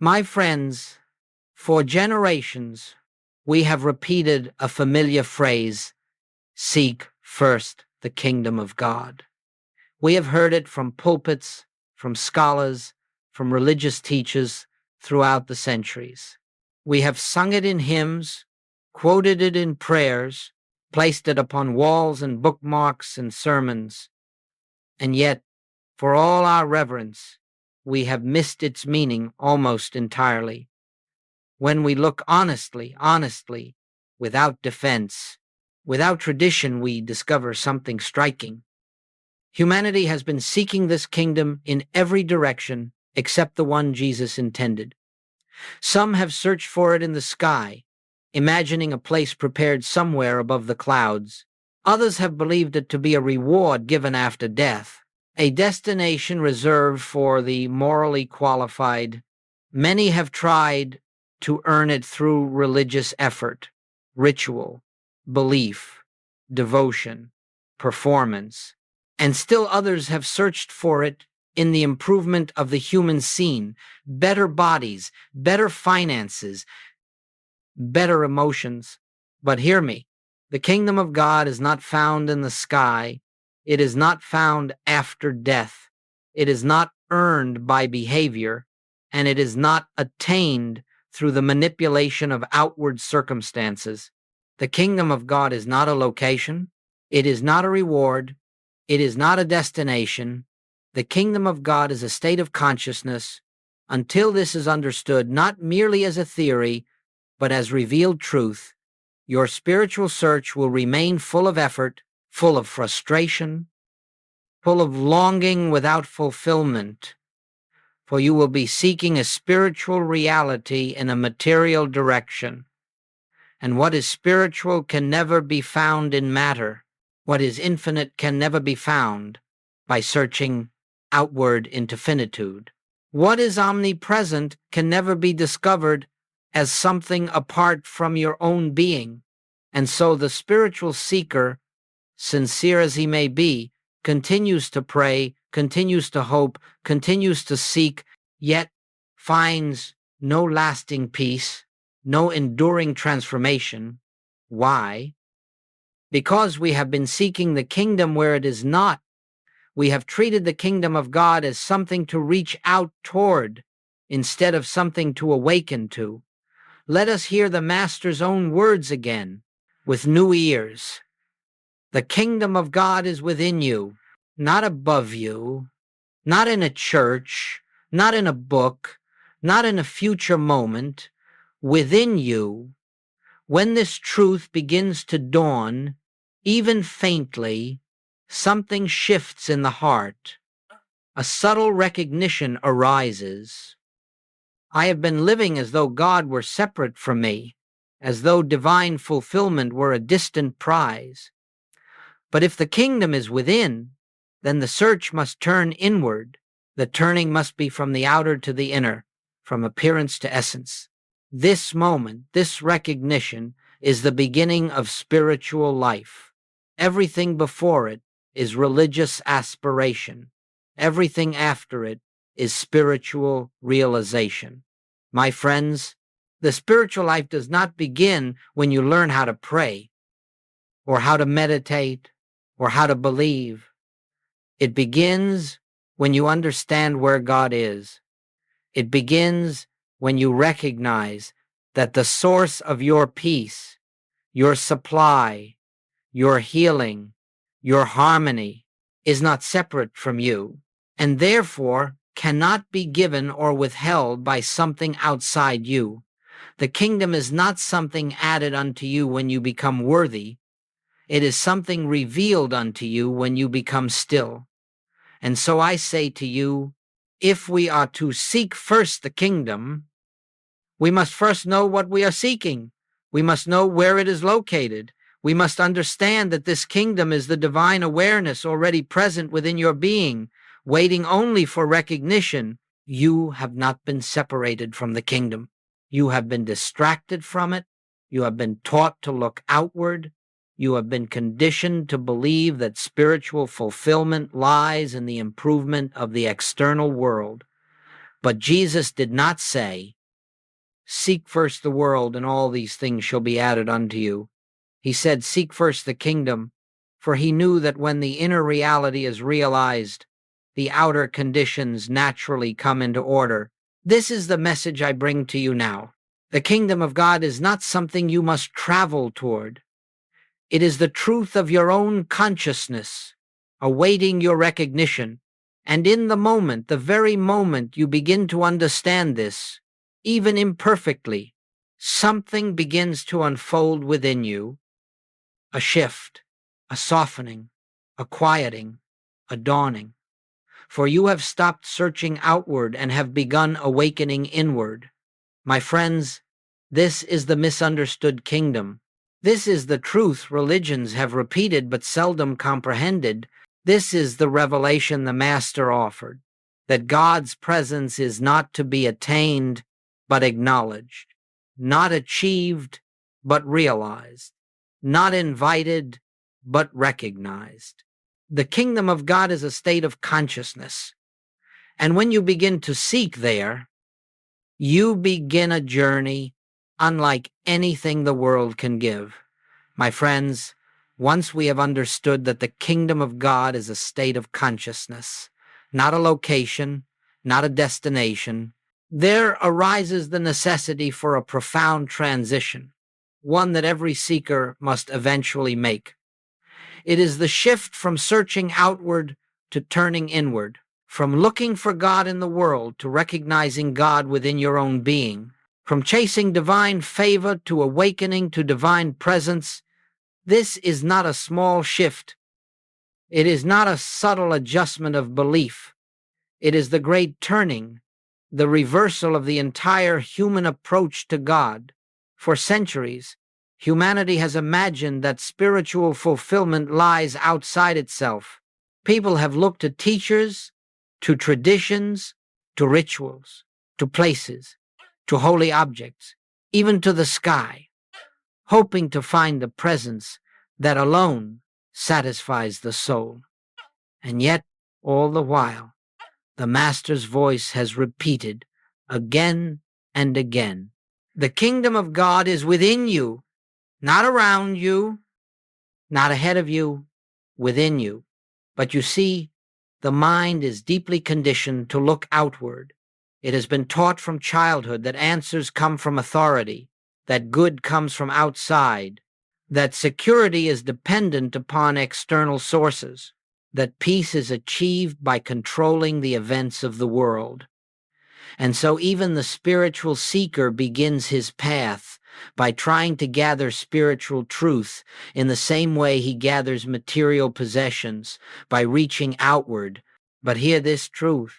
My friends, for generations, we have repeated a familiar phrase, seek first the kingdom of God. We have heard it from pulpits, from scholars, from religious teachers throughout the centuries. We have sung it in hymns, quoted it in prayers, placed it upon walls and bookmarks and sermons. And yet, for all our reverence, we have missed its meaning almost entirely. When we look honestly, without defense, without tradition, we discover something striking. Humanity has been seeking this kingdom in every direction except the one Jesus intended. Some have searched for it in the sky, imagining a place prepared somewhere above the clouds. Others have believed it to be a reward given after death, a destination reserved for the morally qualified. Many have tried to earn it through religious effort, ritual, belief, devotion, performance, and still others have searched for it in the improvement of the human scene, better bodies, better finances, better emotions. But hear me, the kingdom of God is not found in the sky. It is not found after death. It is not earned by behavior, and it is not attained through the manipulation of outward circumstances. The kingdom of God is not a location. It is not a reward. It is not a destination. The kingdom of God is a state of consciousness. Until this is understood not merely as a theory, but as revealed truth, your spiritual search will remain full of effort, full of frustration, full of longing without fulfillment, for you will be seeking a spiritual reality in a material direction. And what is spiritual can never be found in matter. What is infinite can never be found by searching outward into finitude. What is omnipresent can never be discovered as something apart from your own being. And so the spiritual seeker, sincere as he may be, continues to pray, continues to hope, continues to seek, yet finds no lasting peace, no enduring transformation. Why? Because we have been seeking the kingdom where it is not. We have treated the kingdom of God as something to reach out toward instead of something to awaken to. Let us hear the Master's own words again with new ears. The kingdom of God is within you, not above you, not in a church, not in a book, not in a future moment, within you. When this truth begins to dawn, even faintly, something shifts in the heart. A subtle recognition arises. I have been living as though God were separate from me, as though divine fulfillment were a distant prize. But if the kingdom is within, then the search must turn inward. The turning must be from the outer to the inner, from appearance to essence. This moment, this recognition, is the beginning of spiritual life. Everything before it is religious aspiration. Everything after it is spiritual realization. My friends, the spiritual life does not begin when you learn how to pray, or how to meditate, or how to believe. It begins when you understand where God is. It begins when you recognize that the source of your peace, your supply, your healing, your harmony is not separate from you, and therefore cannot be given or withheld by something outside you. The kingdom is not something added unto you when you become worthy. It is something revealed unto you when you become still. And so I say to you, if we are to seek first the kingdom, we must first know what we are seeking. We must know where it is located. We must understand that this kingdom is the divine awareness already present within your being, waiting only for recognition. You have not been separated from the kingdom. You have been distracted from it. You have been taught to look outward. You have been conditioned to believe that spiritual fulfillment lies in the improvement of the external world. But Jesus did not say, "Seek first the world, and all these things shall be added unto you." He said, "Seek first the kingdom," for he knew that when the inner reality is realized, the outer conditions naturally come into order. This is the message I bring to you now. The kingdom of God is not something you must travel toward. It is the truth of your own consciousness, awaiting your recognition. And in the moment, the very moment you begin to understand this, even imperfectly, something begins to unfold within you. A shift, a softening, a quieting, a dawning. For you have stopped searching outward and have begun awakening inward. My friends, this is the misunderstood kingdom. This is the truth religions have repeated but seldom comprehended. This is the revelation the Master offered, that God's presence is not to be attained but acknowledged, not achieved but realized, not invited but recognized. The kingdom of God is a state of consciousness, and when you begin to seek there, you begin a journey unlike anything the world can give. My friends, once we have understood that the kingdom of God is a state of consciousness, not a location, not a destination, there arises the necessity for a profound transition, one that every seeker must eventually make. It is the shift from searching outward to turning inward, from looking for God in the world to recognizing God within your own being, from chasing divine favor to awakening to divine presence. This is not a small shift. It is not a subtle adjustment of belief. It is the great turning, the reversal of the entire human approach to God. For centuries, humanity has imagined that spiritual fulfillment lies outside itself. People have looked to teachers, to traditions, to rituals, to places, to holy objects, even to the sky, hoping to find the presence that alone satisfies the soul. And yet, all the while, the Master's voice has repeated again and again, the kingdom of God is within you, not around you, not ahead of you, within you. But you see, the mind is deeply conditioned to look outward. It has been taught from childhood that answers come from authority, that good comes from outside, that security is dependent upon external sources, that peace is achieved by controlling the events of the world. And so even the spiritual seeker begins his path by trying to gather spiritual truth in the same way he gathers material possessions, by reaching outward. But hear this truth: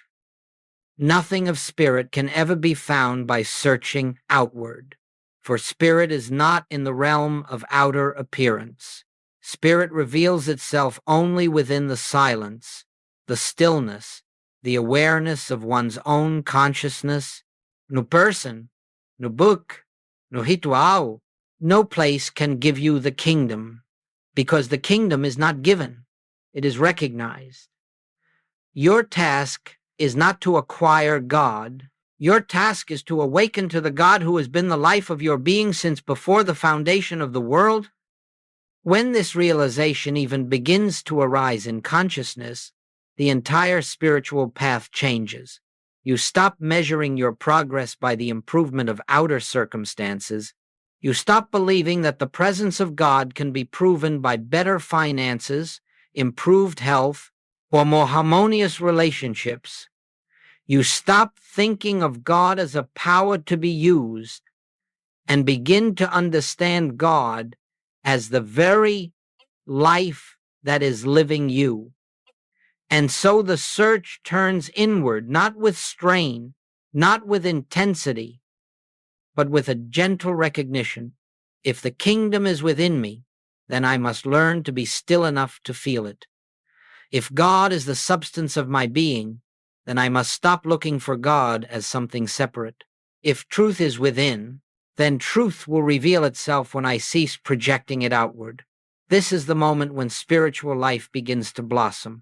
nothing of spirit can ever be found by searching outward, for spirit is not in the realm of outer appearance. Spirit reveals itself only within the silence, the stillness, the awareness of one's own consciousness. No person, no book, no ritual, no place can give you the kingdom, because the kingdom is not given, it is recognized. Your task is not to acquire God. Your task is to awaken to the God who has been the life of your being since before the foundation of the world. When this realization even begins to arise in consciousness, the entire spiritual path changes. You stop measuring your progress by the improvement of outer circumstances. You stop believing that the presence of God can be proven by better finances, improved health, or more harmonious relationships. You stop thinking of God as a power to be used and begin to understand God as the very life that is living you. And so the search turns inward, not with strain, not with intensity, but with a gentle recognition. If the kingdom is within me, then I must learn to be still enough to feel it. If God is the substance of my being, then I must stop looking for God as something separate. If truth is within, then truth will reveal itself when I cease projecting it outward. This is the moment when spiritual life begins to blossom.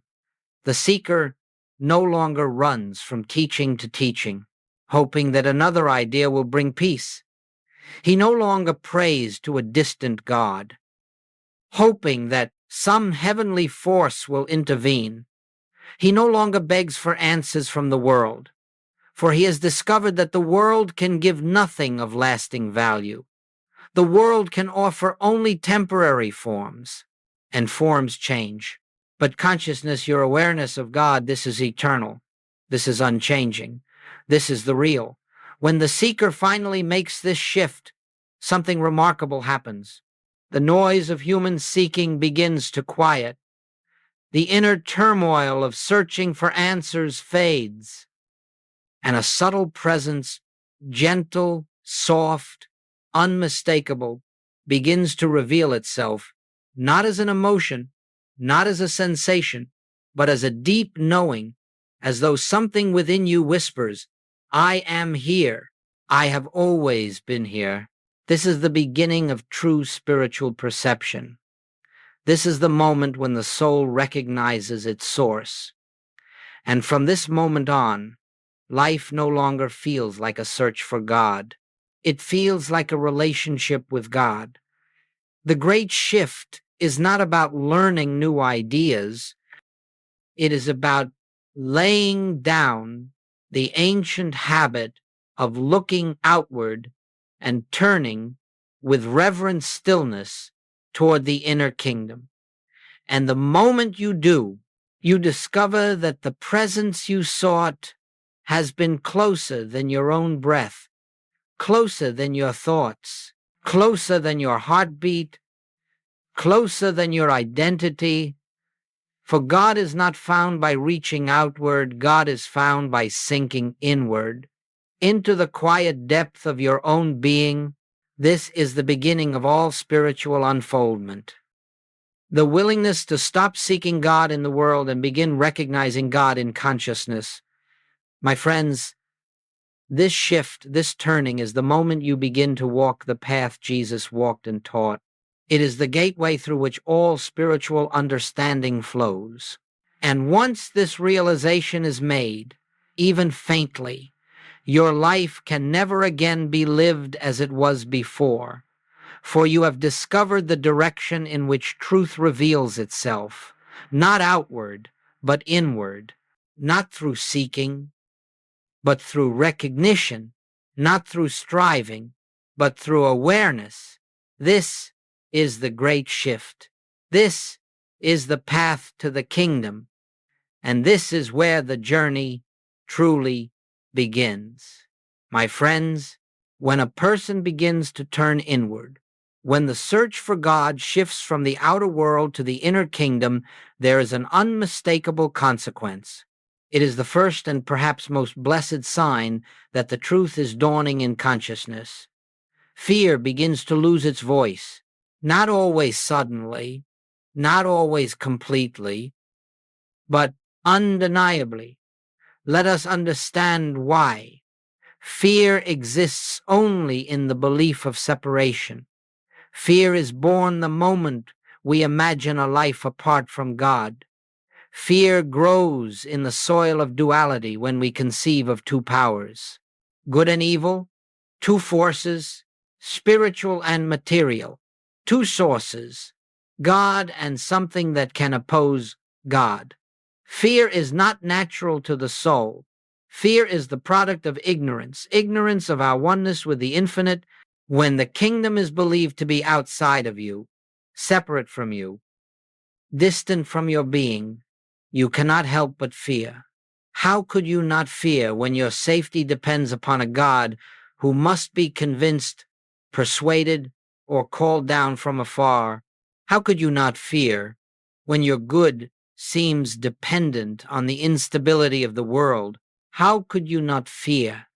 The seeker no longer runs from teaching to teaching. hoping that another idea will bring peace. He no longer prays to a distant God, hoping that some heavenly force will intervene. He no longer begs for answers from the world, for he has discovered that the world can give nothing of lasting value. The world can offer only temporary forms, and forms change. But consciousness, your awareness of God, this is eternal. This is unchanging. This is the real. When the seeker finally makes this shift, something remarkable happens. The noise of human seeking begins to quiet. The inner turmoil of searching for answers fades, and a subtle presence, gentle, soft, unmistakable, begins to reveal itself, not as an emotion, not as a sensation, but as a deep knowing, as though something within you whispers, "I am here. I have always been here." This is the beginning of true spiritual perception. This is the moment when the soul recognizes its source. And from this moment on, life no longer feels like a search for God. It feels like a relationship with God. The great shift is not about learning new ideas. It is about laying down the ancient habit of looking outward and turning with reverent stillness toward the inner kingdom. And the moment you do, you discover that the presence you sought has been closer than your own breath, closer than your thoughts, closer than your heartbeat, closer than your identity. For God is not found by reaching outward, God is found by sinking inward, into the quiet depth of your own being. This is the beginning of all spiritual unfoldment. The willingness to stop seeking God in the world and begin recognizing God in consciousness. My friends, this shift, this turning is the moment you begin to walk the path Jesus walked and taught. It is the gateway through which all spiritual understanding flows. And once this realization is made, even faintly, your life can never again be lived as it was before, for you have discovered the direction in which truth reveals itself, not outward, but inward, not through seeking, but through recognition, not through striving, but through awareness. This is the great shift. This is the path to the kingdom, and this is where the journey truly begins. My friends, when a person begins to turn inward, when the search for God shifts from the outer world to the inner kingdom, there is an unmistakable consequence. It is the first and perhaps most blessed sign that the truth is dawning in consciousness. Fear begins to lose its voice, not always suddenly, not always completely, but undeniably. Let us understand why. Fear exists only in the belief of separation. Fear is born the moment we imagine a life apart from God. Fear grows in the soil of duality when we conceive of two powers, good and evil, two forces, spiritual and material, two sources, God and something that can oppose God. Fear is not natural to the soul. Fear is the product of ignorance, ignorance of our oneness with the infinite. When the kingdom is believed to be outside of you, separate from you, distant from your being, you cannot help but fear. How could you not fear when your safety depends upon a God who must be convinced, persuaded, or called down from afar? How could you not fear when your good seems dependent on the instability of the world? How could you not fear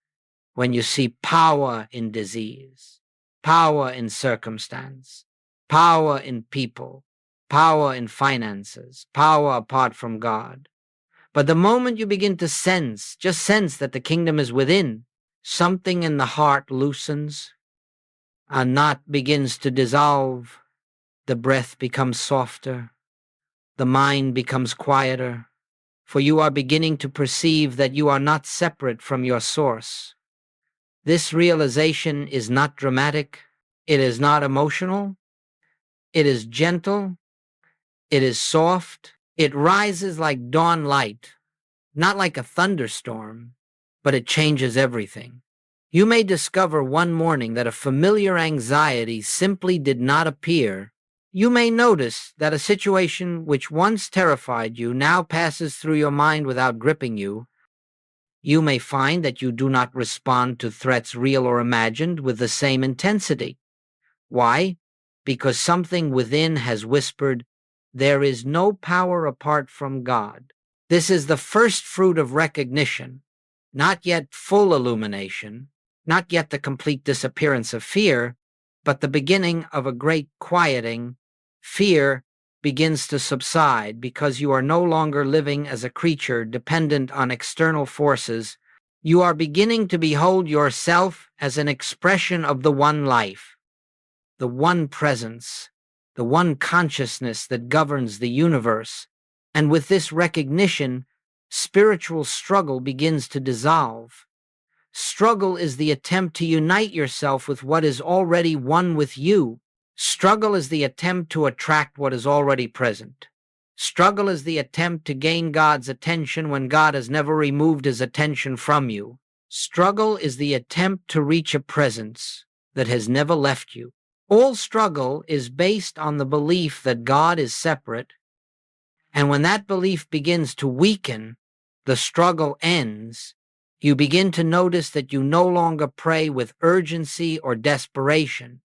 when you see power in disease, power in circumstance, power in people, power in finances, power apart from God? But the moment you begin to sense, just sense that the kingdom is within, something in the heart loosens, a knot begins to dissolve, the breath becomes softer, the mind becomes quieter, for you are beginning to perceive that you are not separate from your source. This realization is not dramatic, it is not emotional, it is gentle, it is soft, it rises like dawn light, not like a thunderstorm, but it changes everything. You may discover one morning that a familiar anxiety simply did not appear. You may notice that a situation which once terrified you now passes through your mind without gripping you. You may find that you do not respond to threats real or imagined with the same intensity. Why? Because something within has whispered, "There is no power apart from God." This is the first fruit of recognition, not yet full illumination, not yet the complete disappearance of fear, but the beginning of a great quieting. Fear begins to subside because you are no longer living as a creature dependent on external forces. You are beginning to behold yourself as an expression of the one life, the one presence, the one consciousness that governs the universe. And with this recognition, spiritual struggle begins to dissolve. Struggle is the attempt to unite yourself with what is already one with you. Struggle is the attempt to attract what is already present. Struggle is the attempt to gain God's attention when God has never removed his attention from you. Struggle is the attempt to reach a presence that has never left you. All struggle is based on the belief that God is separate, and when that belief begins to weaken, the struggle ends. You begin to notice that you no longer pray with urgency or desperation.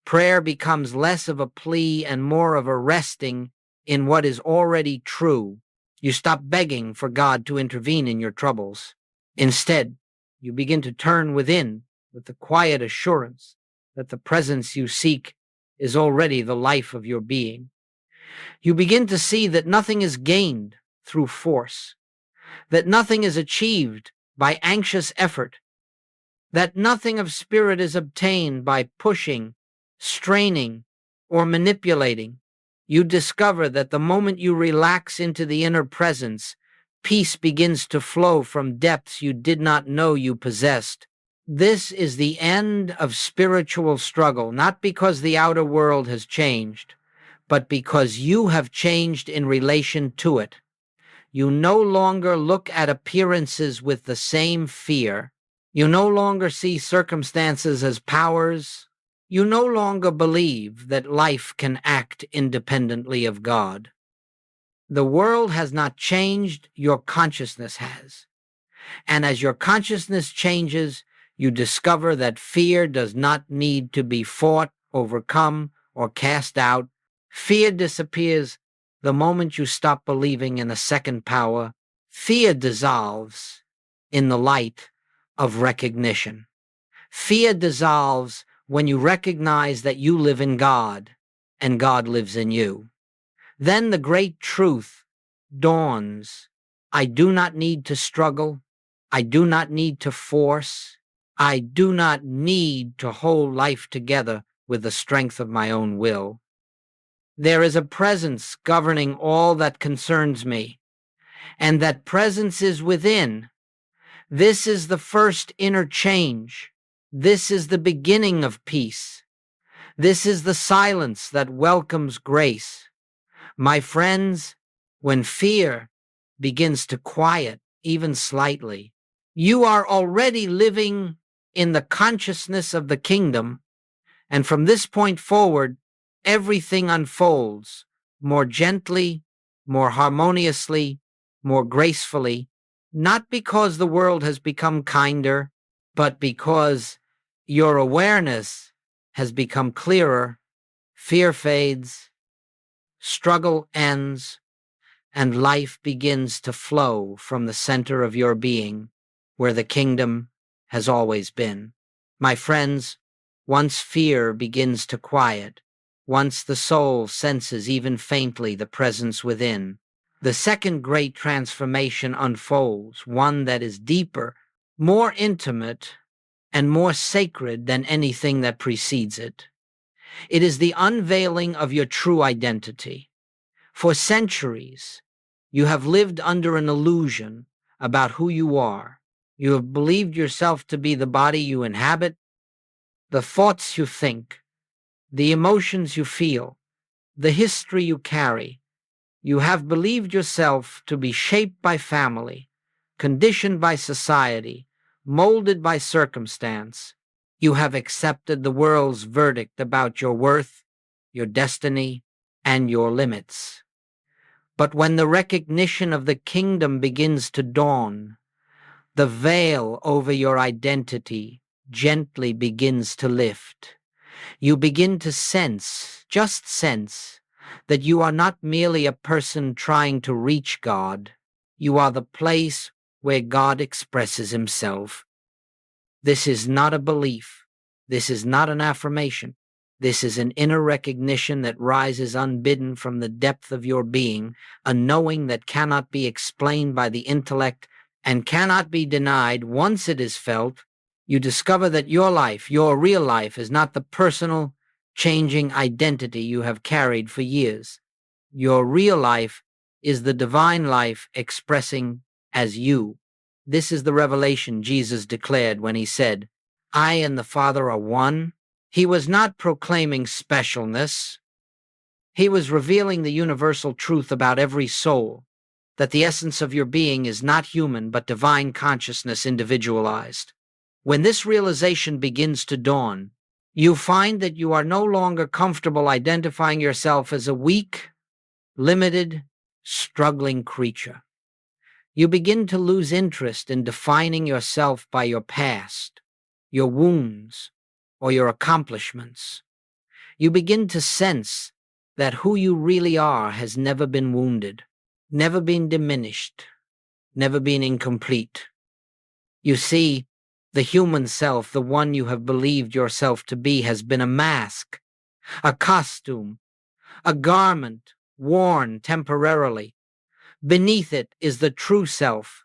Prayer becomes less of a plea and more of a resting in what is already true. You stop begging for God to intervene in your troubles. Instead, you begin to turn within with the quiet assurance that the presence you seek is already the life of your being. You begin to see that nothing is gained through force, that nothing is achieved by anxious effort, that nothing of spirit is obtained by pushing, straining, or manipulating. You discover that the moment you relax into the inner presence, peace begins to flow from depths you did not know you possessed. This is the end of spiritual struggle, not because the outer world has changed, but because you have changed in relation to it. You no longer look at appearances with the same fear. You no longer see circumstances as powers. You no longer believe that life can act independently of God. The world has not changed, your consciousness has. And as your consciousness changes, you discover that fear does not need to be fought, overcome, or cast out. Fear disappears the moment you stop believing in a second power. Fear dissolves in the light of recognition. Fear dissolves when you recognize that you live in God and God lives in you. Then the great truth dawns. I do not need to struggle. I do not need to force. I do not need to hold life together with the strength of my own will. There is a presence governing all that concerns me, and that presence is within. This is the first inner change. This is the beginning of peace. This is the silence that welcomes grace. My friends, when fear begins to quiet, even slightly, you are already living in the consciousness of the kingdom, and from this point forward, everything unfolds more gently, more harmoniously, more gracefully, not because the world has become kinder, but because your awareness has become clearer. Fear fades, struggle ends, and life begins to flow from the center of your being, where the kingdom has always been. My friends, once fear begins to quiet, once the soul senses even faintly the presence within, the second great transformation unfolds, one that is deeper, more intimate, and more sacred than anything that precedes it. It is the unveiling of your true identity. For centuries, you have lived under an illusion about who you are. You have believed yourself to be the body you inhabit, the thoughts you think, the emotions you feel, the history you carry. You have believed yourself to be shaped by family, conditioned by society, molded by circumstance. You have accepted the world's verdict about your worth, your destiny, and your limits. But when the recognition of the kingdom begins to dawn, the veil over your identity gently begins to lift. You begin to sense, just sense, that you are not merely a person trying to reach God. You are the place where God expresses himself. This is not a belief. This is not an affirmation. This is an inner recognition that rises unbidden from the depth of your being, a knowing that cannot be explained by the intellect and cannot be denied. Once it is felt, you discover that your life, your real life, is not the personal, changing identity you have carried for years. Your real life is the divine life expressing as you. This is the revelation Jesus declared when he said, "I and the Father are one." He was not proclaiming specialness. He was revealing the universal truth about every soul, that the essence of your being is not human but divine consciousness individualized. When this realization begins to dawn, you find that you are no longer comfortable identifying yourself as a weak, limited, struggling creature. You begin to lose interest in defining yourself by your past, your wounds, or your accomplishments. You begin to sense that who you really are has never been wounded, never been diminished, never been incomplete. You see, the human self, the one you have believed yourself to be, has been a mask, a costume, a garment worn temporarily. Beneath it is the true self,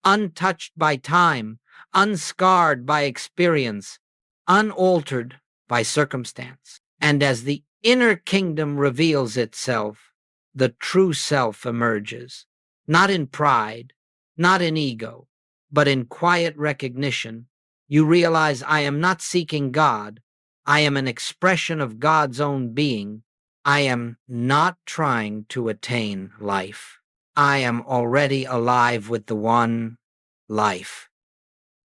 untouched by time, unscarred by experience, unaltered by circumstance. And as the inner kingdom reveals itself, the true self emerges, not in pride, not in ego, but in quiet recognition. You realize, I am not seeking God. I am an expression of God's own being. I am not trying to attain life. I am already alive with the one life.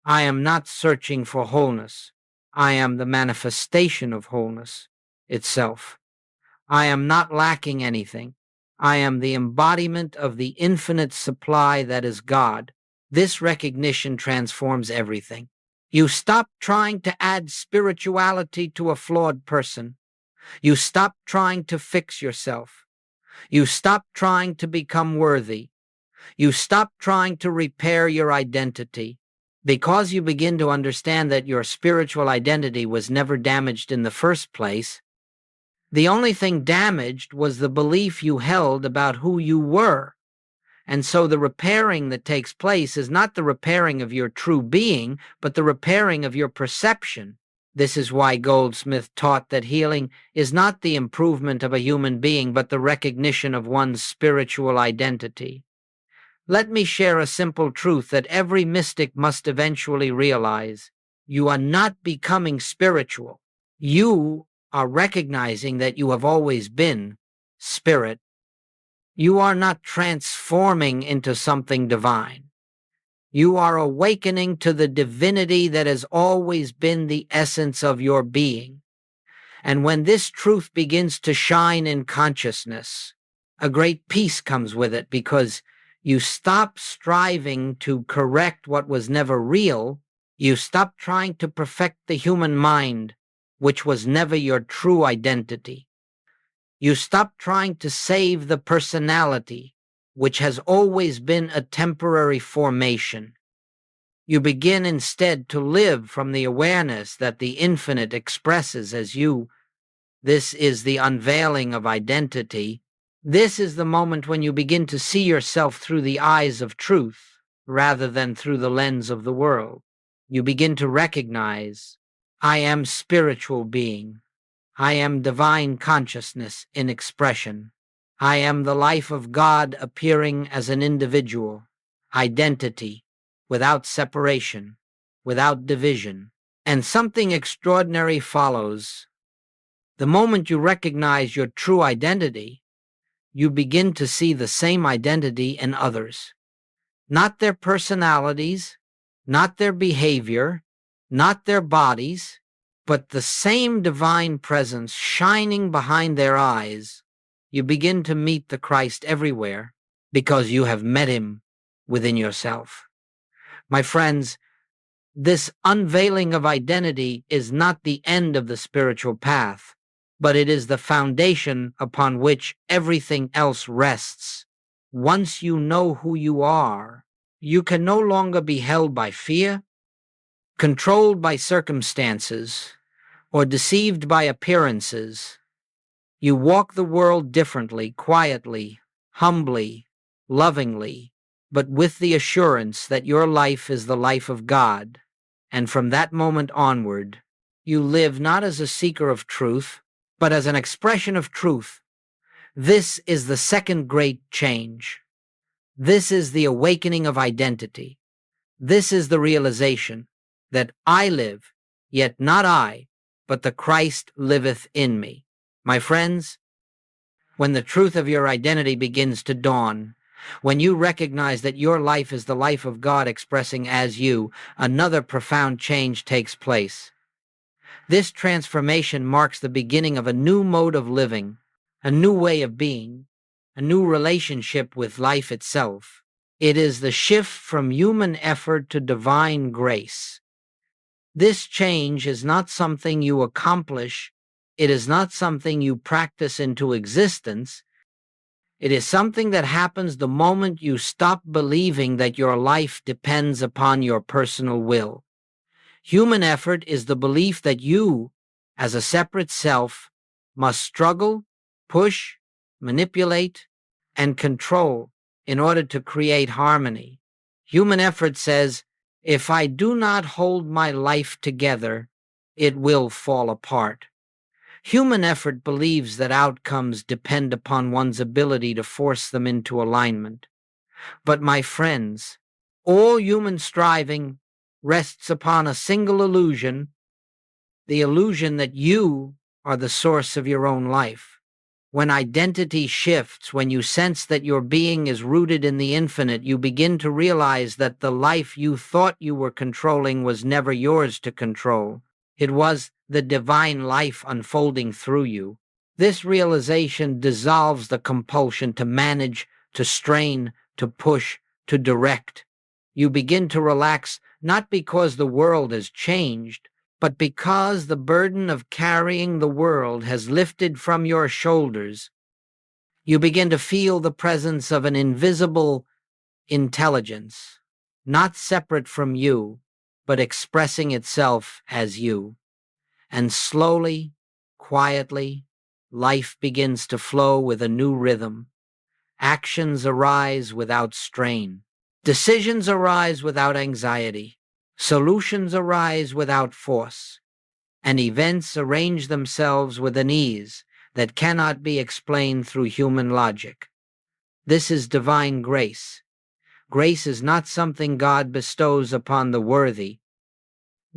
I am not searching for wholeness. I am the manifestation of wholeness itself. I am not lacking anything. I am the embodiment of the infinite supply that is God. This recognition transforms everything. You stop trying to add spirituality to a flawed person. You stop trying to fix yourself. You stop trying to become worthy. You stop trying to repair your identity. Because you begin to understand that your spiritual identity was never damaged in the first place, the only thing damaged was the belief you held about who you were. And so the repairing that takes place is not the repairing of your true being, but the repairing of your perception. This is why Goldsmith taught that healing is not the improvement of a human being, but the recognition of one's spiritual identity. Let me share a simple truth that every mystic must eventually realize. You are not becoming spiritual. You are recognizing that you have always been spirit. You are not transforming into something divine. You are awakening to the divinity that has always been the essence of your being. And when this truth begins to shine in consciousness, a great peace comes with it, because you stop striving to correct what was never real. You stop trying to perfect the human mind, which was never your true identity. You stop trying to save the personality, which has always been a temporary formation. You begin instead to live from the awareness that the infinite expresses as you. This is the unveiling of identity. This is the moment when you begin to see yourself through the eyes of truth rather than through the lens of the world. You begin to recognize, I am spiritual being. I am divine consciousness in expression. I am the life of God appearing as an individual, identity, without separation, without division. And something extraordinary follows. The moment you recognize your true identity, you begin to see the same identity in others. Not their personalities, not their behavior, not their bodies, but the same divine presence shining behind their eyes. You begin to meet the Christ everywhere because you have met him within yourself. My friends, this unveiling of identity is not the end of the spiritual path, but it is the foundation upon which everything else rests. Once you know who you are, you can no longer be held by fear, controlled by circumstances, or deceived by appearances. You walk the world differently, quietly, humbly, lovingly, but with the assurance that your life is the life of God. And from that moment onward, you live not as a seeker of truth, but as an expression of truth. This is the second great change. This is the awakening of identity. This is the realization that I live, yet not I, but the Christ liveth in me. My friends, when the truth of your identity begins to dawn, when you recognize that your life is the life of God expressing as you, another profound change takes place. This transformation marks the beginning of a new mode of living, a new way of being, a new relationship with life itself. It is the shift from human effort to divine grace. This change is not something you accomplish. It is not something you practice into existence. It is something that happens the moment you stop believing that your life depends upon your personal will. Human effort is the belief that you, as a separate self, must struggle, push, manipulate, and control in order to create harmony. Human effort says, if I do not hold my life together, it will fall apart. Human effort believes that outcomes depend upon one's ability to force them into alignment. But my friends, all human striving rests upon a single illusion, the illusion that you are the source of your own life. When identity shifts, when you sense that your being is rooted in the infinite, you begin to realize that the life you thought you were controlling was never yours to control. It was the divine life unfolding through you. This realization dissolves the compulsion to manage, to strain, to push, to direct. You begin to relax not because the world has changed, but because the burden of carrying the world has lifted from your shoulders. You begin to feel the presence of an invisible intelligence, not separate from you, but expressing itself as you. And slowly, quietly, life begins to flow with a new rhythm. Actions arise without strain. Decisions arise without anxiety. Solutions arise without force. And events arrange themselves with an ease that cannot be explained through human logic. This is divine grace. Grace is not something God bestows upon the worthy.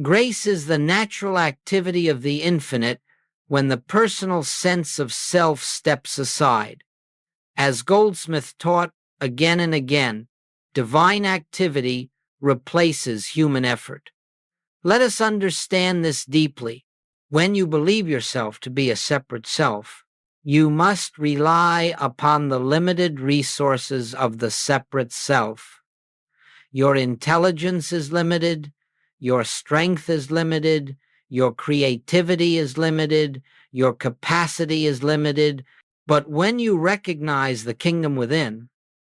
Grace is the natural activity of the infinite when the personal sense of self steps aside. As Goldsmith taught again and again, divine activity replaces human effort. Let us understand this deeply. When you believe yourself to be a separate self, you must rely upon the limited resources of the separate self. Your intelligence is limited, your strength is limited, your creativity is limited, your capacity is limited. But when you recognize the kingdom within,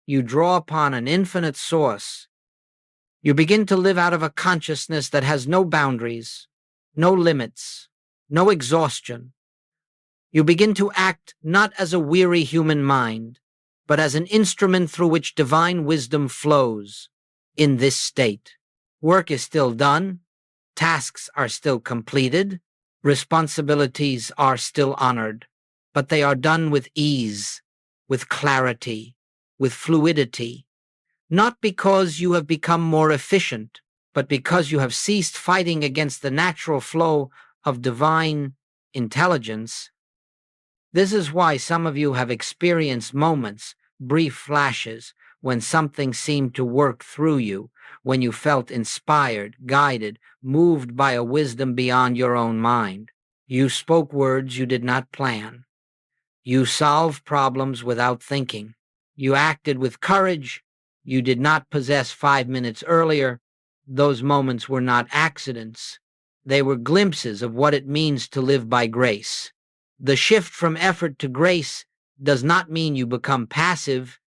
you draw upon an infinite source. You begin to live out of a consciousness that has no boundaries, no limits, no exhaustion. You begin to act not as a weary human mind, but as an instrument through which divine wisdom flows. In this state, work is still done, tasks are still completed, responsibilities are still honored, but they are done with ease, with clarity, with fluidity. not because you have become more efficient, but because you have ceased fighting against the natural flow of divine intelligence. This is why some of you have experienced moments, brief flashes, when something seemed to work through you, when you felt inspired, guided, moved by a wisdom beyond your own mind. You spoke words you did not plan. You solved problems without thinking. You acted with courage you did not possess 5 minutes earlier. Those moments were not accidents. They were glimpses of what it means to live by grace. The shift from effort to grace does not mean you become passive.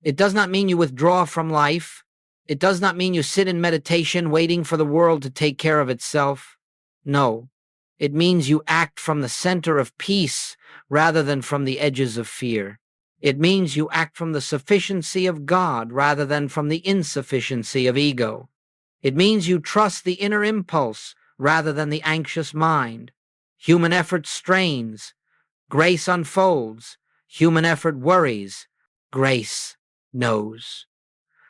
It does not mean you withdraw from life. It does not mean you sit in meditation waiting for the world to take care of itself. No, it means you act from the center of peace rather than from the edges of fear. It means you act from the sufficiency of God rather than from the insufficiency of ego. It means you trust the inner impulse rather than the anxious mind. Human effort strains. Grace unfolds. Human effort worries. Grace knows.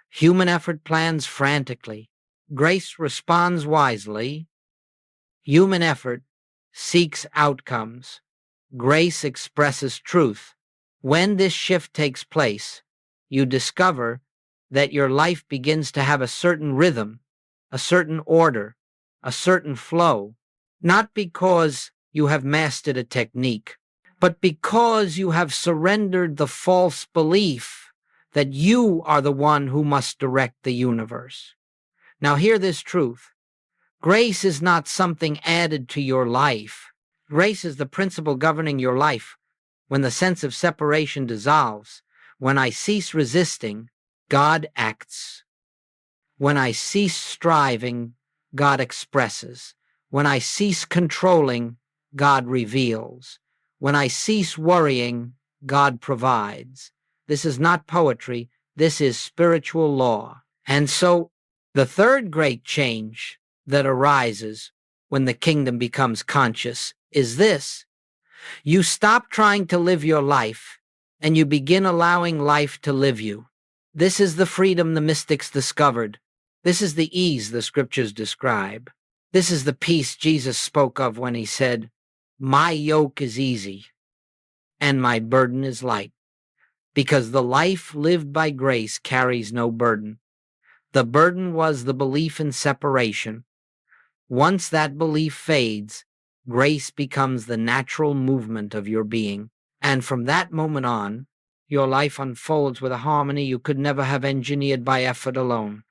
Human effort plans frantically. Grace responds wisely. Human effort seeks outcomes. Grace expresses truth. When this shift takes place, you discover that your life begins to have a certain rhythm, a certain order, a certain flow, not because you have mastered a technique, but because you have surrendered the false belief that you are the one who must direct the universe. Now hear this truth. Grace is not something added to your life. Grace is the principle governing your life. When the sense of separation dissolves, when I cease resisting, God acts. When I cease striving, God expresses. When I cease controlling, God reveals. When I cease worrying, God provides. This is not poetry. This is spiritual law. And so, the third great change that arises when the kingdom becomes conscious is this. You stop trying to live your life, and you begin allowing life to live you. This is the freedom the mystics discovered. This is the ease the scriptures describe. This is the peace Jesus spoke of when he said, "My yoke is easy, and my burden is light," because the life lived by grace carries no burden. The burden was the belief in separation. Once that belief fades, grace becomes the natural movement of your being. And from that moment on, your life unfolds with a harmony you could never have engineered by effort alone.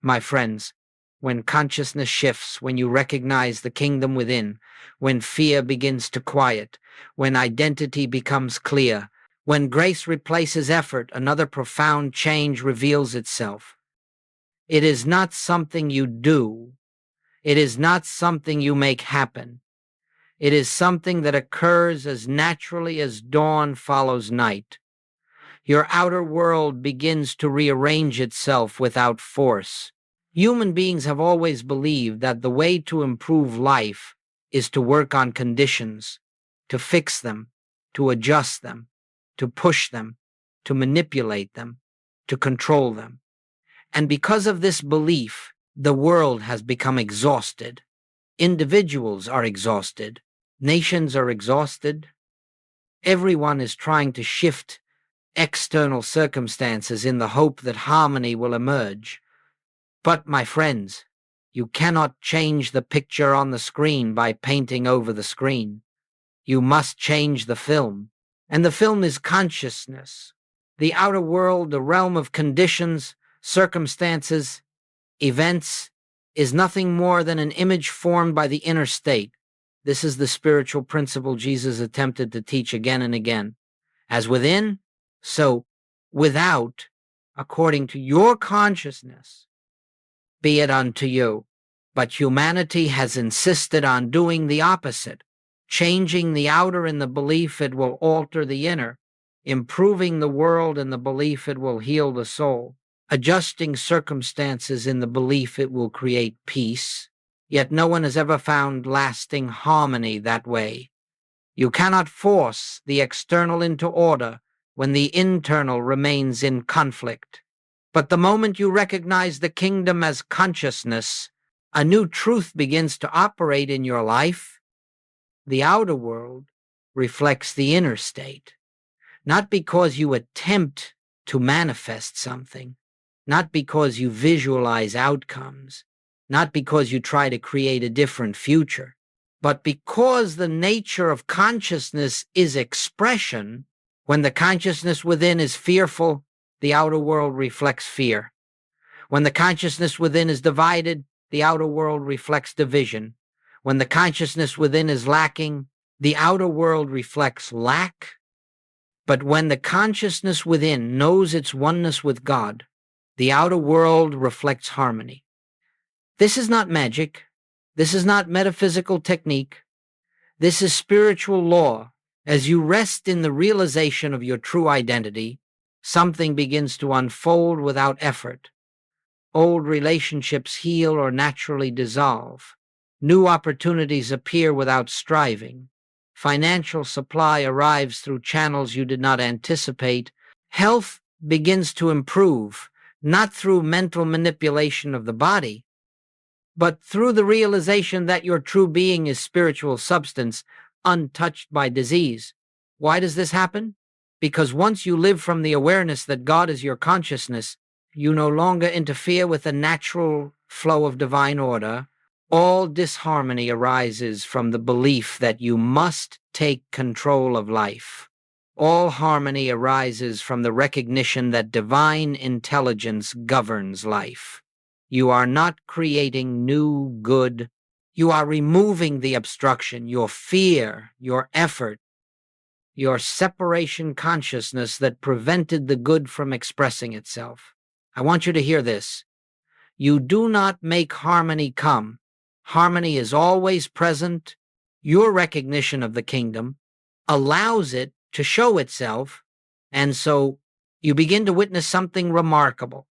My friends, when consciousness shifts, when you recognize the kingdom within, when fear begins to quiet, when identity becomes clear, when grace replaces effort, another profound change reveals itself. It is not something you do. It is not something you make happen. It is something that occurs as naturally as dawn follows night. Your outer world begins to rearrange itself without force. Human beings have always believed that the way to improve life is to work on conditions, to fix them, to adjust them, to push them, to manipulate them, to control them. And because of this belief, the world has become exhausted. Individuals are exhausted. Nations are exhausted. Everyone is trying to shift external circumstances in the hope that harmony will emerge. But, my friends, you cannot change the picture on the screen by painting over the screen. You must change the film. And the film is consciousness. The outer world, the realm of conditions, circumstances, events, is nothing more than an image formed by the inner state. This is the spiritual principle Jesus attempted to teach again and again. As within, so without, according to your consciousness, be it unto you. But humanity has insisted on doing the opposite, changing the outer in the belief it will alter the inner, improving the world in the belief it will heal the soul, adjusting circumstances in the belief it will create peace. Yet no one has ever found lasting harmony that way. You cannot force the external into order when the internal remains in conflict. But the moment you recognize the kingdom as consciousness, a new truth begins to operate in your life. The outer world reflects the inner state, not because you attempt to manifest something, not because you visualize outcomes, not because you try to create a different future, but because the nature of consciousness is expression. When the consciousness within is fearful, the outer world reflects fear. When the consciousness within is divided, the outer world reflects division. When the consciousness within is lacking, the outer world reflects lack. But when the consciousness within knows its oneness with God, the outer world reflects harmony. This is not magic. This is not metaphysical technique. This is spiritual law. As you rest in the realization of your true identity, something begins to unfold without effort. Old relationships heal or naturally dissolve. New opportunities appear without striving. Financial supply arrives through channels you did not anticipate. Health begins to improve, not through mental manipulation of the body, but through the realization that your true being is spiritual substance, untouched by disease. Why does this happen? Because once you live from the awareness that God is your consciousness, you no longer interfere with the natural flow of divine order. All disharmony arises from the belief that you must take control of life. All harmony arises from the recognition that divine intelligence governs life. You are not creating new good. You are removing the obstruction, your fear, your effort, your separation consciousness that prevented the good from expressing itself. I want you to hear this. You do not make harmony come. Harmony is always present. Your recognition of the kingdom allows it to show itself, and so you begin to witness something remarkable.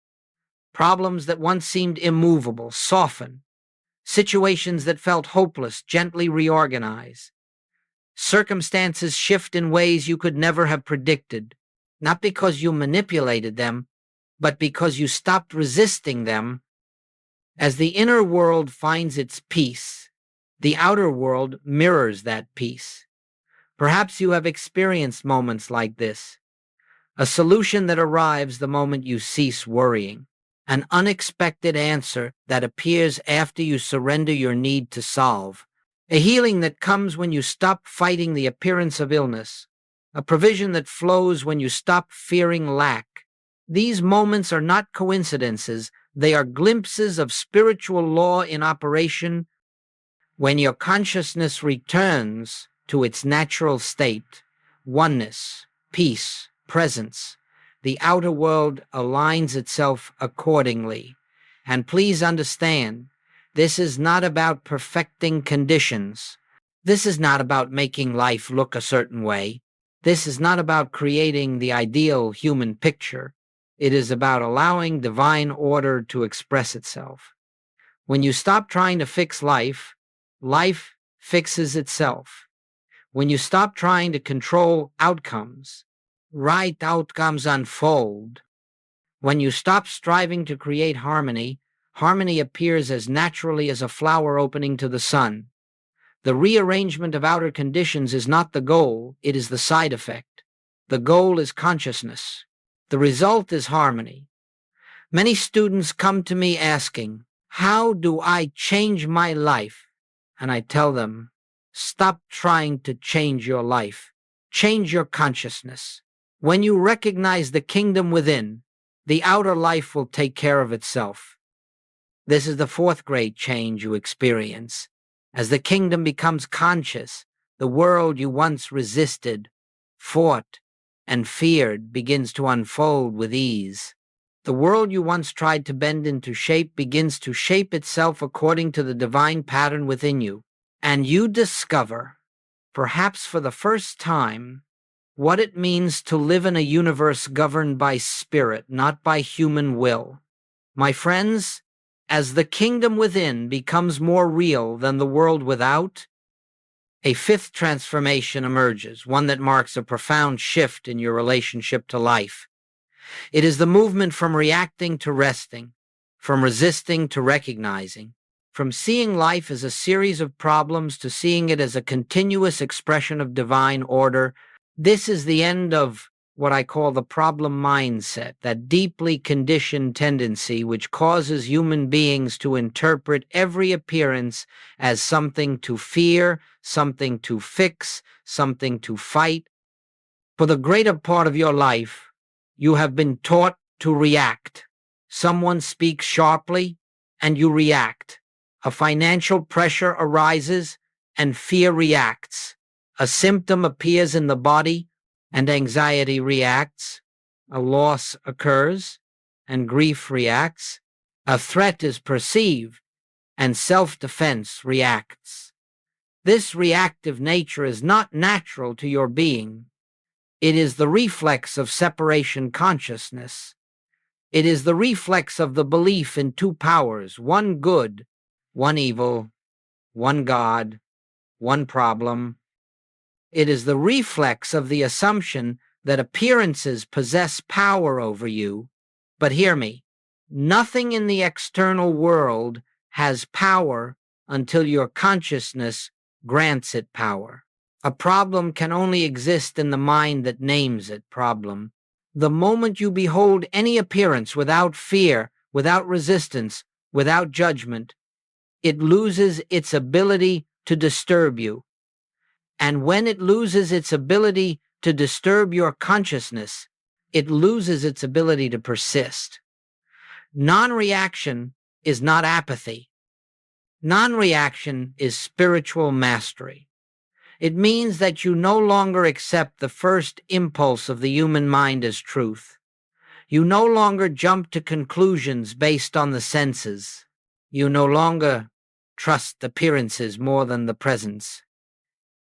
Problems that once seemed immovable soften. Situations that felt hopeless gently reorganize. Circumstances shift in ways you could never have predicted, not because you manipulated them, but because you stopped resisting them. As the inner world finds its peace, the outer world mirrors that peace. Perhaps you have experienced moments like this. A solution that arrives the moment you cease worrying. An unexpected answer that appears after you surrender your need to solve. A healing that comes when you stop fighting the appearance of illness. A provision that flows when you stop fearing lack. These moments are not coincidences. They are glimpses of spiritual law in operation. When your consciousness returns to its natural state, oneness, peace, presence, the outer world aligns itself accordingly. And please understand, this is not about perfecting conditions. This is not about making life look a certain way. This is not about creating the ideal human picture. It is about allowing divine order to express itself. When you stop trying to fix life, life fixes itself. When you stop trying to control outcomes, right outcomes unfold. When you stop striving to create harmony, harmony appears as naturally as a flower opening to the sun. The rearrangement of outer conditions is not the goal, it is the side effect. The goal is consciousness. The result is harmony. Many students come to me asking, how do I change my life? And I tell them, stop trying to change your life. Change your consciousness. When you recognize the kingdom within, the outer life will take care of itself. This is the fourth great change you experience. As the kingdom becomes conscious, the world you once resisted, fought, and feared begins to unfold with ease. The world you once tried to bend into shape begins to shape itself according to the divine pattern within you. And you discover, perhaps for the first time, what it means to live in a universe governed by spirit, not by human will. My friends, as the kingdom within becomes more real than the world without, a fifth transformation emerges, one that marks a profound shift in your relationship to life. It is the movement from reacting to resting, from resisting to recognizing, from seeing life as a series of problems to seeing it as a continuous expression of divine order. This is the end of what I call the problem mindset, that deeply conditioned tendency which causes human beings to interpret every appearance as something to fear, something to fix, something to fight. For the greater part of your life, you have been taught to react. Someone speaks sharply, and you react. A financial pressure arises, and fear reacts. A symptom appears in the body, and anxiety reacts. A loss occurs, and grief reacts. A threat is perceived, and self-defense reacts. This reactive nature is not natural to your being. It is the reflex of separation consciousness. It is the reflex of the belief in two powers, one good, one evil, one God, one problem. It is the reflex of the assumption that appearances possess power over you. But hear me, nothing in the external world has power until your consciousness grants it power. A problem can only exist in the mind that names it problem. The moment you behold any appearance without fear, without resistance, without judgment, it loses its ability to disturb you. And when it loses its ability to disturb your consciousness, it loses its ability to persist. Non-reaction is not apathy. Non-reaction is spiritual mastery. It means that you no longer accept the first impulse of the human mind as truth. You no longer jump to conclusions based on the senses. You no longer trust appearances more than the presence.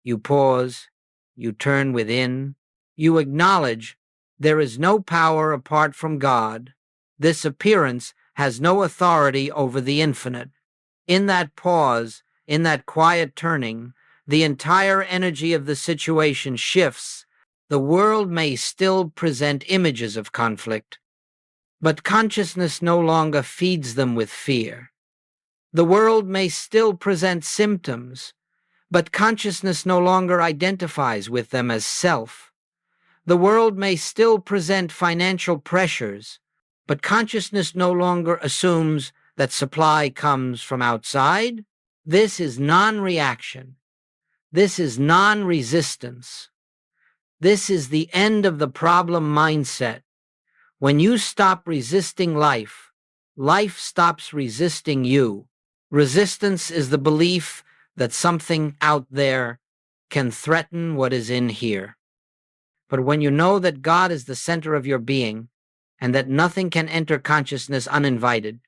You pause, you turn within, you acknowledge there is no power apart from God. This appearance has no authority over the infinite. In that pause, in that quiet turning, the entire energy of the situation shifts. The world may still present images of conflict, but consciousness no longer feeds them with fear. The world may still present symptoms, but consciousness no longer identifies with them as self. The world may still present financial pressures, but consciousness no longer assumes that supply comes from outside. This is non-reaction. This is non-resistance. This is the end of the problem mindset. When you stop resisting life, life stops resisting you. Resistance is the belief that something out there can threaten what is in here. But when you know that God is the center of your being and that nothing can enter consciousness uninvited,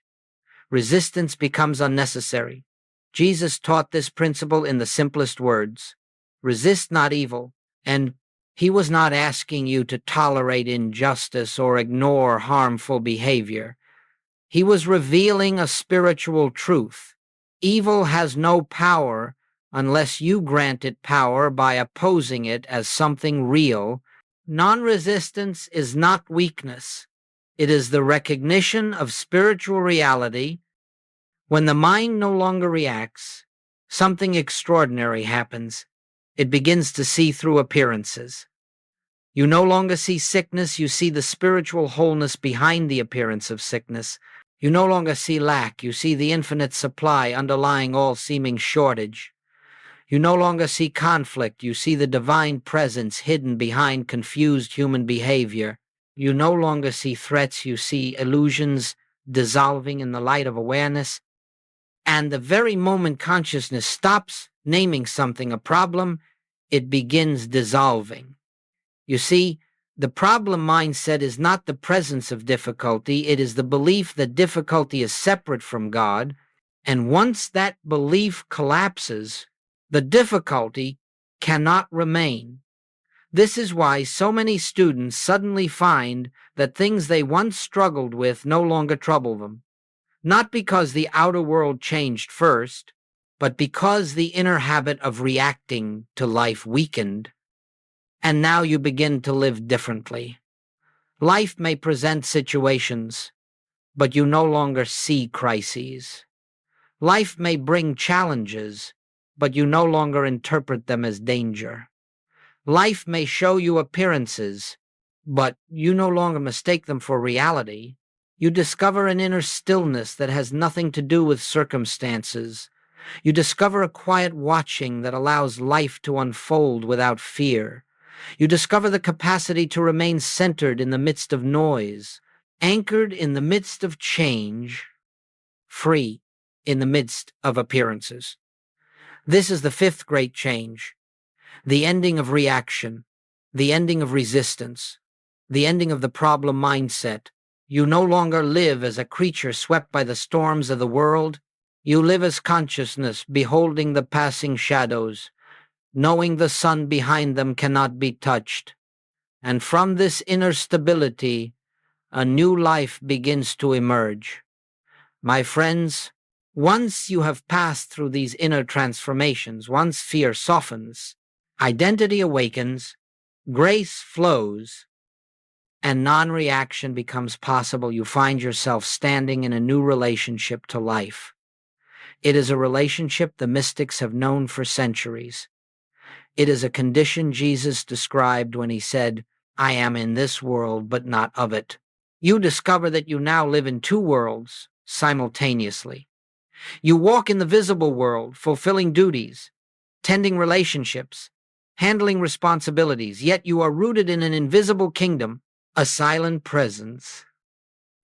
resistance becomes unnecessary. Jesus taught this principle in the simplest words: resist not evil. And he was not asking you to tolerate injustice or ignore harmful behavior. He was revealing a spiritual truth. Evil has no power unless you grant it power by opposing it as something real. Non-resistance is not weakness. It is the recognition of spiritual reality. When the mind no longer reacts, something extraordinary happens. It begins to see through appearances. You no longer see sickness, you see the spiritual wholeness behind the appearance of sickness. You no longer see lack, you see the infinite supply underlying all seeming shortage. You no longer see conflict, you see the divine presence hidden behind confused human behavior. You no longer see threats, you see illusions dissolving in the light of awareness. And the very moment consciousness stops naming something a problem, it begins dissolving. You see, the problem mindset is not the presence of difficulty, it is the belief that difficulty is separate from God, and once that belief collapses, the difficulty cannot remain. This is why so many students suddenly find that things they once struggled with no longer trouble them. Not because the outer world changed first, but because the inner habit of reacting to life weakened, and now you begin to live differently. Life may present situations, but you no longer see crises. Life may bring challenges, but you no longer interpret them as danger. Life may show you appearances, but you no longer mistake them for reality. You discover an inner stillness that has nothing to do with circumstances. You discover a quiet watching that allows life to unfold without fear. You discover the capacity to remain centered in the midst of noise, anchored in the midst of change, free in the midst of appearances. This is the fifth great change, the ending of reaction, the ending of resistance, the ending of the problem mindset. You no longer live as a creature swept by the storms of the world. You live as consciousness, beholding the passing shadows, knowing the sun behind them cannot be touched. And from this inner stability, a new life begins to emerge. My friends, once you have passed through these inner transformations, once fear softens, identity awakens, grace flows, and non-reaction becomes possible, you find yourself standing in a new relationship to life. It is a relationship the mystics have known for centuries. It is a condition Jesus described when he said, "I am in this world, but not of it." You discover that you now live in two worlds simultaneously. You walk in the visible world, fulfilling duties, tending relationships, handling responsibilities, yet you are rooted in an invisible kingdom, a silent presence,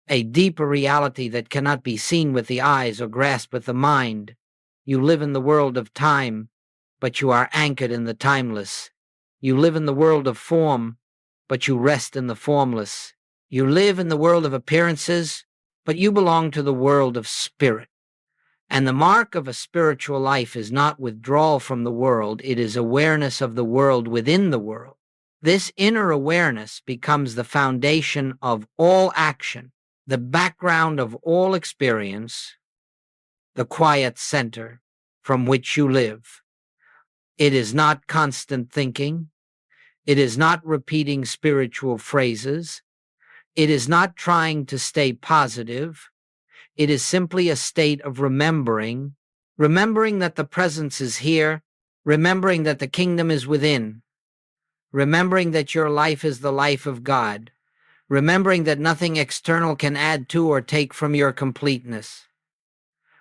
a deeper reality that cannot be seen with the eyes or grasped with the mind. You live in the world of time, but you are anchored in the timeless. You live in the world of form, but you rest in the formless. You live in the world of appearances, but you belong to the world of spirit. And the mark of a spiritual life is not withdrawal from the world, it is awareness of the world within the world. This inner awareness becomes the foundation of all action, the background of all experience, the quiet center from which you live. It is not constant thinking. It is not repeating spiritual phrases. It is not trying to stay positive. It is simply a state of remembering that the presence is here, remembering that the kingdom is within, remembering that your life is the life of God, remembering that nothing external can add to or take from your completeness,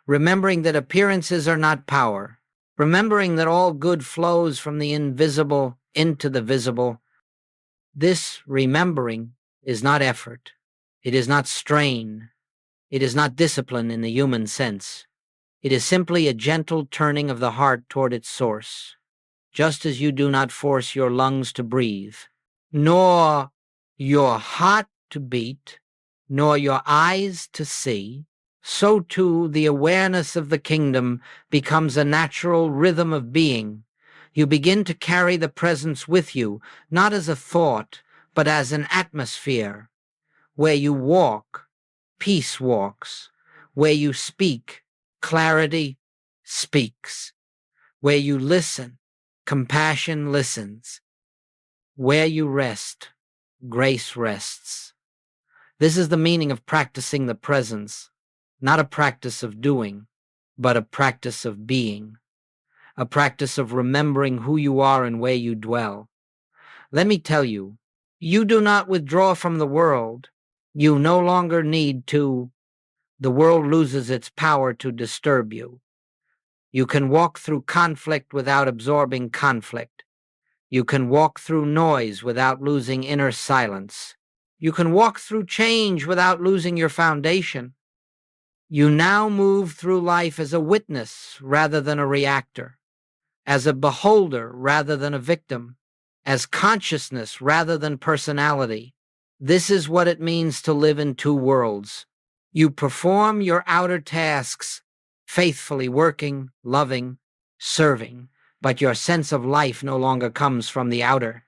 remembering that appearances are not power, remembering that all good flows from the invisible into the visible. This remembering is not effort. It is not strain. It is not discipline in the human sense. It is simply a gentle turning of the heart toward its source. Just as you do not force your lungs to breathe, nor your heart to beat, nor your eyes to see, so too the awareness of the kingdom becomes a natural rhythm of being. You begin to carry the presence with you, not as a thought, but as an atmosphere. Where you walk, peace walks. Where you speak, clarity speaks. Where you listen, compassion listens. Where you rest, grace rests. This is the meaning of practicing the presence, not a practice of doing, but a practice of being, a practice of remembering who you are and where you dwell. Let me tell you, you do not withdraw from the world. You no longer need to. The world loses its power to disturb you. You can walk through conflict without absorbing conflict. You can walk through noise without losing inner silence. You can walk through change without losing your foundation. You now move through life as a witness rather than a reactor, as a beholder rather than a victim, as consciousness rather than personality. This is what it means to live in two worlds. You perform your outer tasks, faithfully working, loving, serving, but your sense of life no longer comes from the outer.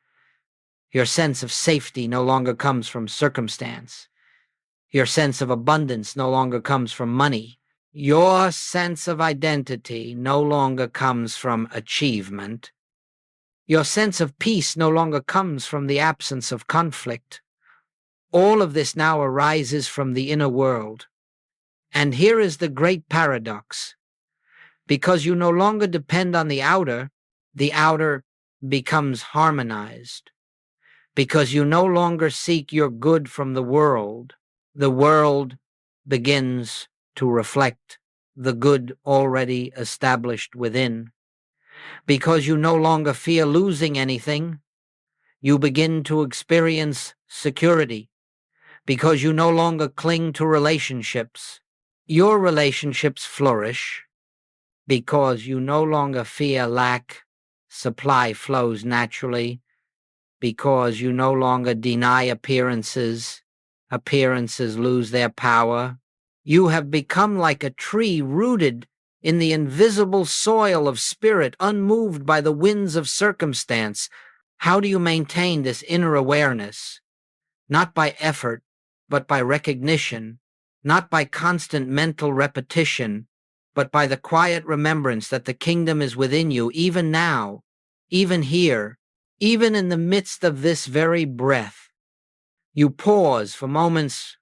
Your sense of safety no longer comes from circumstance. Your sense of abundance no longer comes from money. Your sense of identity no longer comes from achievement. Your sense of peace no longer comes from the absence of conflict. All of this now arises from the inner world. And here is the great paradox. Because you no longer depend on the outer becomes harmonized. Because you no longer seek your good from the world begins to reflect the good already established within. Because you no longer fear losing anything, you begin to experience security. Because you no longer cling to relationships, your relationships flourish. Because you no longer fear lack, supply flows naturally. Because you no longer deny appearances, appearances lose their power. You have become like a tree rooted in the invisible soil of spirit, unmoved by the winds of circumstance. How do you maintain this inner awareness? Not by effort, but by recognition, not by constant mental repetition, but by the quiet remembrance that the kingdom is within you, even now, even here, even in the midst of this very breath. You pause for moments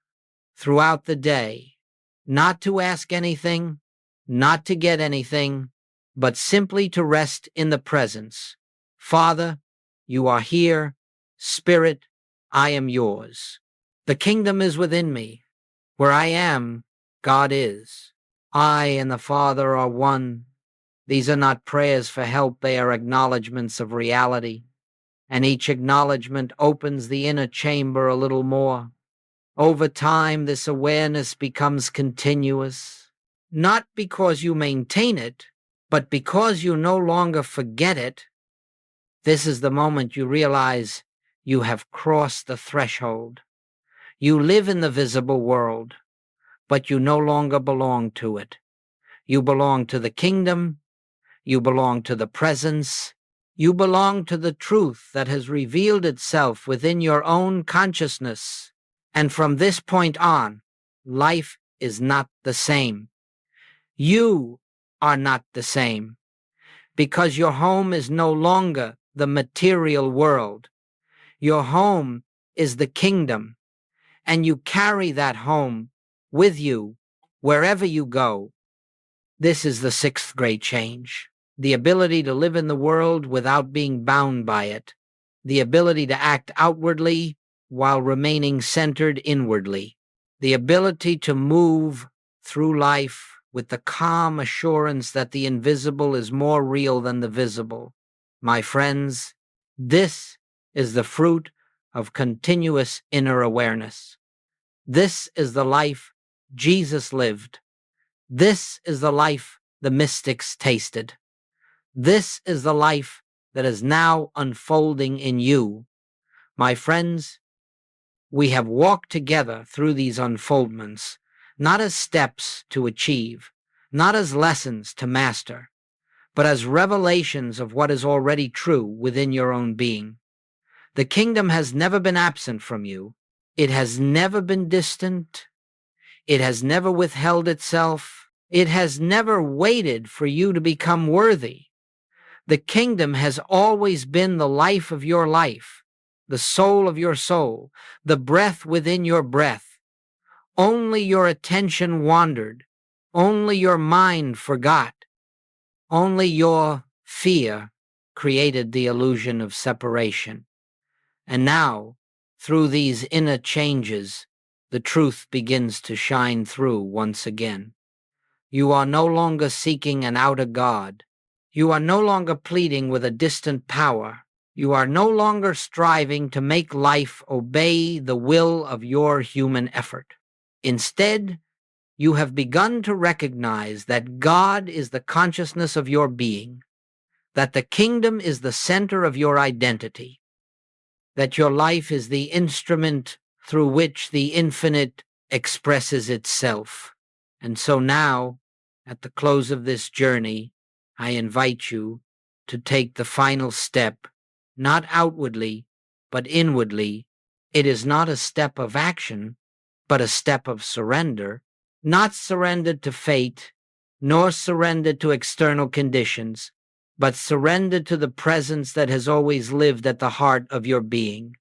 throughout the day, not to ask anything, not to get anything, but simply to rest in the presence. Father, you are here. Spirit, I am yours. The kingdom is within me. Where I am, God is. I and the Father are one. These are not prayers for help, they are acknowledgments of reality. And each acknowledgement opens the inner chamber a little more. Over time, this awareness becomes continuous, not because you maintain it, but because you no longer forget it. This is the moment you realize you have crossed the threshold. You live in the visible world, but you no longer belong to it. You belong to the kingdom. You belong to the presence. You belong to the truth that has revealed itself within your own consciousness. And from this point on, life is not the same. You are not the same, because your home is no longer the material world. Your home is the kingdom, and you carry that home with you wherever you go. This is the sixth great change. The ability to live in the world without being bound by it. The ability to act outwardly while remaining centered inwardly. The ability to move through life with the calm assurance that the invisible is more real than the visible. My friends, this is the fruit of continuous inner awareness. This is the life Jesus lived. This is the life the mystics tasted. This is the life that is now unfolding in you. My friends, we have walked together through these unfoldments, not as steps to achieve, not as lessons to master, but as revelations of what is already true within your own being. The kingdom has never been absent from you. It has never been distant. It has never withheld itself. It has never waited for you to become worthy. The kingdom has always been the life of your life, the soul of your soul, the breath within your breath. Only your attention wandered. Only your mind forgot. Only your fear created the illusion of separation. And now, through these inner changes, the truth begins to shine through once again. You are no longer seeking an outer God. You are no longer pleading with a distant power. You are no longer striving to make life obey the will of your human effort. Instead, you have begun to recognize that God is the consciousness of your being, that the kingdom is the center of your identity, that your life is the instrument through which the infinite expresses itself. And so now, at the close of this journey, I invite you to take the final step, not outwardly, but inwardly. It is not a step of action, but a step of surrender, not surrendered to fate, nor surrendered to external conditions, but surrendered to the presence that has always lived at the heart of your being.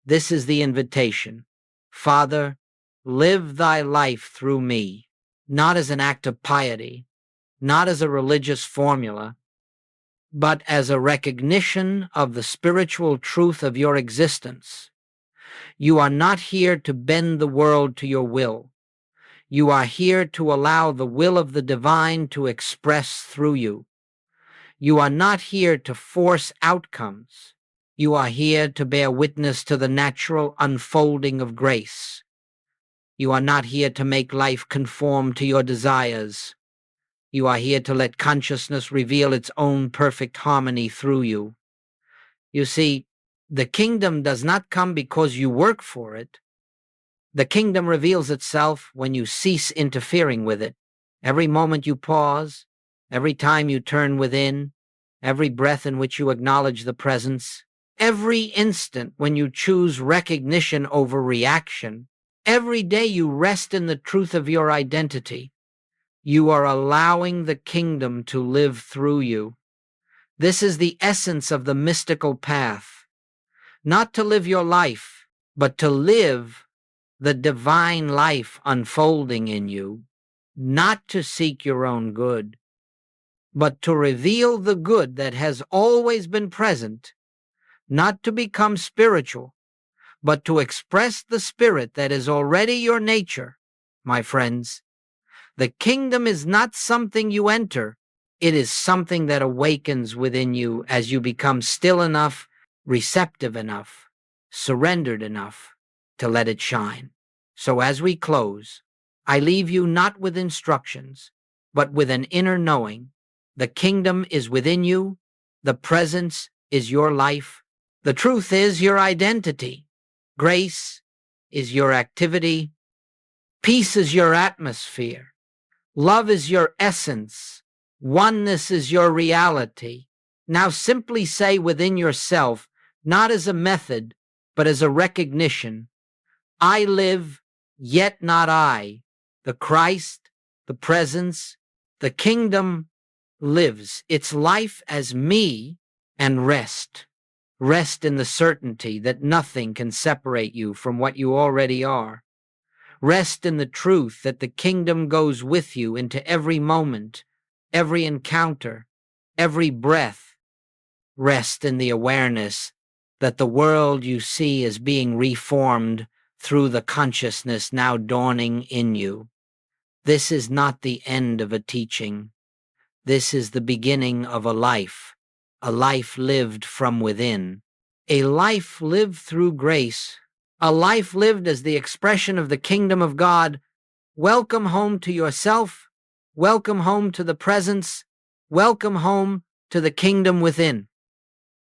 This is the invitation. Father, live thy life through me, not as an act of piety, not as a religious formula, but as a recognition of the spiritual truth of your existence. You are not here to bend the world to your will. You are here to allow the will of the divine to express through you. You are not here to force outcomes. You are here to bear witness to the natural unfolding of grace. You are not here to make life conform to your desires. You are here to let consciousness reveal its own perfect harmony through you. You see, the kingdom does not come because you work for it. The kingdom reveals itself when you cease interfering with it. Every moment you pause, every time you turn within, every breath in which you acknowledge the presence, every instant when you choose recognition over reaction, every day you rest in the truth of your identity, you are allowing the kingdom to live through you. This is the essence of the mystical path. Not to live your life, but to live the divine life unfolding in you. Not to seek your own good, but to reveal the good that has always been present. Not to become spiritual, but to express the spirit that is already your nature, my friends. The kingdom is not something you enter. It is something that awakens within you as you become still enough, receptive enough, surrendered enough to let it shine. So as we close, I leave you not with instructions, but with an inner knowing. The kingdom is within you. The presence is your life. The truth is your identity. Grace is your activity. Peace is your atmosphere. Love is your essence. Oneness is your reality. Now simply say within yourself, not as a method, but as a recognition, I live, yet not I. The Christ, the presence, the kingdom lives its life as me, and rest. Rest in the certainty that nothing can separate you from what you already are. Rest in the truth that the kingdom goes with you into every moment, every encounter, every breath. Rest in the awareness that the world you see is being reformed through the consciousness now dawning in you. This is not the end of a teaching. This is the beginning of a life lived from within, a life lived through grace, a life lived as the expression of the kingdom of God. Welcome home to yourself. Welcome home to the presence. Welcome home to the kingdom within.